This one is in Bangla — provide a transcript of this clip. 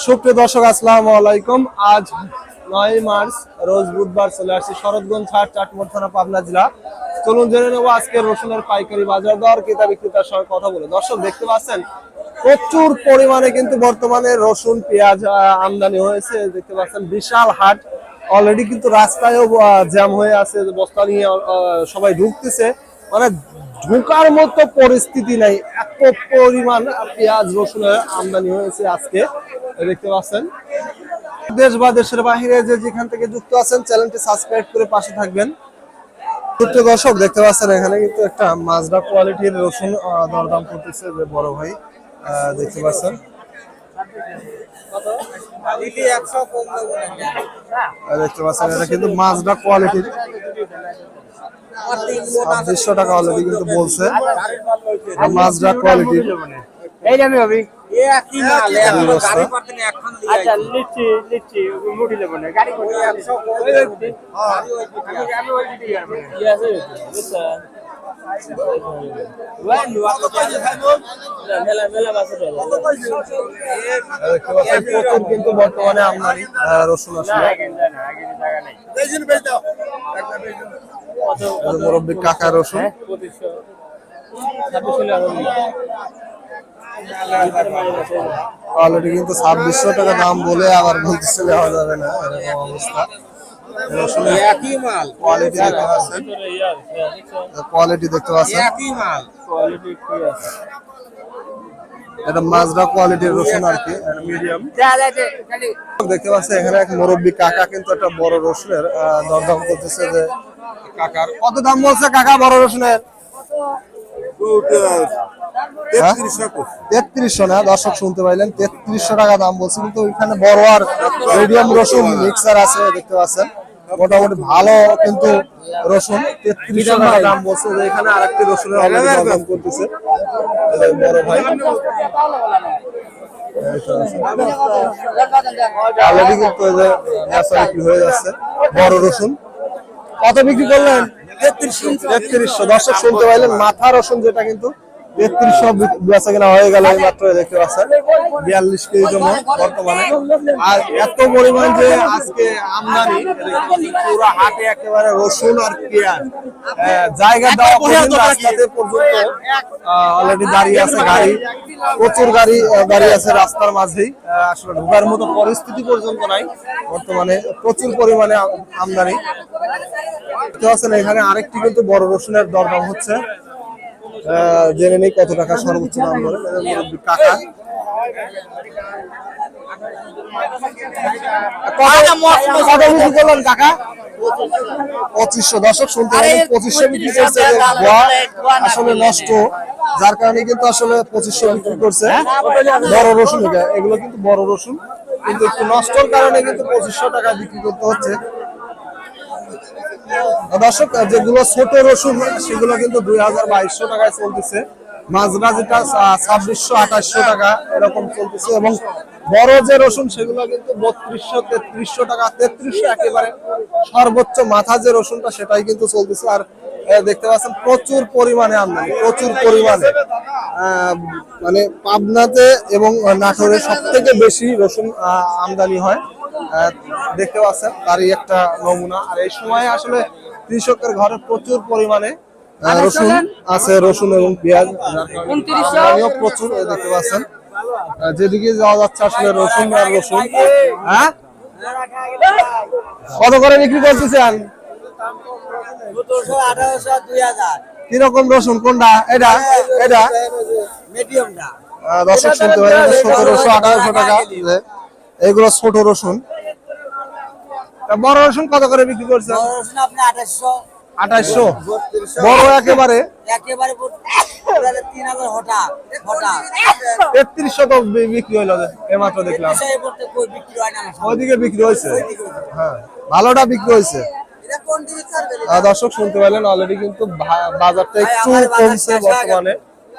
সুপ্রিয় দর্শক, আসসালামু আলাইকুম। আজ 9 মার্চ রোজ বুধবার চলে আসছি শরৎগঞ্জ হাট, চাটমোহর থানা, পাবনা জেলা। চলুন জেনে নেব আজকে রসুনের পাইকারি বাজার দর, ক্রেতা বিক্রেতার সঙ্গে কথা বলে। দর্শক দেখতে পাচ্ছেন প্রচুর পরিমাণে কিন্তু বর্তমানে রসুন পেঁয়াজ আমদানি হয়েছে। দেখতে পাচ্ছেন বিশাল হাট, অলরেডি কিন্তু রাস্তায়ও জ্যাম হয়ে আছে, বস্তা নিয়ে সবাই ঢুকতেছে, মানে ঢোকার মতো পরিস্থিতি নাই, এত পরিমাণ পেঁয়াজ রসুনের আমদানি হয়েছে আজকে। দেখতে পাচ্ছেন দেশ বা দেশের বাহিরে যে যেখান থেকে যুক্ত আছেন চ্যানেলটি সাবস্ক্রাইব করে পাশে থাকবেন। প্রিয় দর্শক দেখতে পাচ্ছেন এখানে কিন্তু একটা মাজরা কোয়ালিটির রসুন দরদাম করতেছে যে বড় ভাই, দেখতে পাচ্ছেন। দেখতে পাচ্ছেন এটা কিন্তু মাজরা কোয়ালিটির, 2600 টাকা অলরেডি কিন্তু বলছে মাজরা কোয়ালিটির। কিন্তু বর্তমানে আমদানি রসুন আসলে মুরব্বী কাকা রসুন অলরেডি কিন্তু 2600 টাকা দাম বলে আবার বলতেছে দেওয়া যাবে না, এরকম অবস্থা। কোয়ালিটি দেখতে পাচ্ছেন, এটা মাজরা কোয়ালিটির রসুন আর কি, মিডিয়াম দেখতে পাচ্ছেন। এখানে এক মুরব্বী কাকা কিন্তু একটা বড় রসুনের দরদাম করতেছে যে কাকার কত দাম বলছে কাকা বড় রসুনের? 3300 না দর্শক, শুনতে পাইলেন 3300 টাকা দাম বলছে, কিন্তু ওইখানে বড় আর মিডিয়াম রসুন মিক্সার আছে দেখতে পাচ্ছেন, মোটামুটি ভালো কিন্তু রসুন 3300 টাকা দাম বলছে। এখানে আরেকটি রসুনের দাম করতেছে বড় ভাই, অলরেডি কিন্তু হয়ে যাচ্ছে বড় রসুন। কত বিক্রি করলেন? 3300। দর্শক শুনতে পাইলেন, মাথা রসুন যেটা কিন্তু 3300 বেচা কেনা হয়ে গেল মাত্র, দেখতে পাচ্ছেন 42 কেজি জন্য বর্তমানে। আর এত পরিমাণ যে আজকে আমদানি, পুরো হাটে একেবারে রসুন আর পেঁয়াজ জায়গা দেওয়া পর্যন্ত রাস্তাতে পর্যন্ত অলরেডি দাঁড়িয়ে আছে গাড়ি, প্রচুর গাড়ি দাঁড়িয়ে আছে রাস্তার মাঝেই, আসলে ঢোকার মতো পরিস্থিতি পর্যন্ত নাই বর্তমানে, প্রচুর পরিমাণে আমদানি। দেখতে পাচ্ছেন এখানে আরেকটি কিন্তু বড় রসুনের দরদাম হচ্ছে, জেনে নেই কত টাকা সর্বোচ্চ দাম বলে কাকা। কত বিক্রি করলেন কাকা? 2500। দর্শক শুনতে পারেন 2500 বিক্রি করছে, আসলে নষ্ট, যার কারণে কিন্তু আসলে 2500 বিক্রি করছে বড় রসুন। এগুলো কিন্তু বড় রসুন, কিন্তু একটু নষ্টর কারণে কিন্তু 2500 টাকা বিক্রি করতে হচ্ছে। দর্শক যেগুলো ছোট রসুন সেগুলো কিন্তু 2200 টাকায় চলতেছে, মাজরা যেটা 2600-2800 টাকা এরকম চলতেছে, এবং বড় যে রসুন সেগুলো কিন্তু 3200-3300 টাকা, 3300 একেবারে সর্বোচ্চ মাথা যে রসুনটা সেটাই কিন্তু চলতেছে। আর দেখতে পাচ্ছেন প্রচুর পরিমাণে আমদানি, প্রচুর পরিমাণে, মানে পাবনাতে এবং নাটোরে সব থেকে বেশি রসুন আমদানি হয়, দেখতে পাচ্ছেন তারই একটা নমুনা। আর এই সময় আসলে কৃষকের ঘরে প্রচুর পরিমাণে রসুন আছে, রসুন এবং পেঁয়াজ প্রচুর, দেখতে পাচ্ছেন যেদিকে যাওয়া যাচ্ছে আসলে রসুন আর রসুন। হ্যাঁ, কত করে বিক্রি করতেছেন? কিরকম রসুন কোনটা? এটা এটা দর্শক শুনতে পারেন 1700-1800 টাকা, এগুলো ছোট রসুন। বড় রসুন কত করে বিক্রি করছে? 2800। বড় একেবারে 3300 তো বিক্রি হইলো এইমাত্র দেখলাম, ওইদিকে বিক্রি হয়েছে, হ্যাঁ ভালোটা বিক্রি হয়েছে। দর্শক শুনতে পাইলেন অলরেডি কিন্তু বাজারটা একটু কমছে বর্তমানে।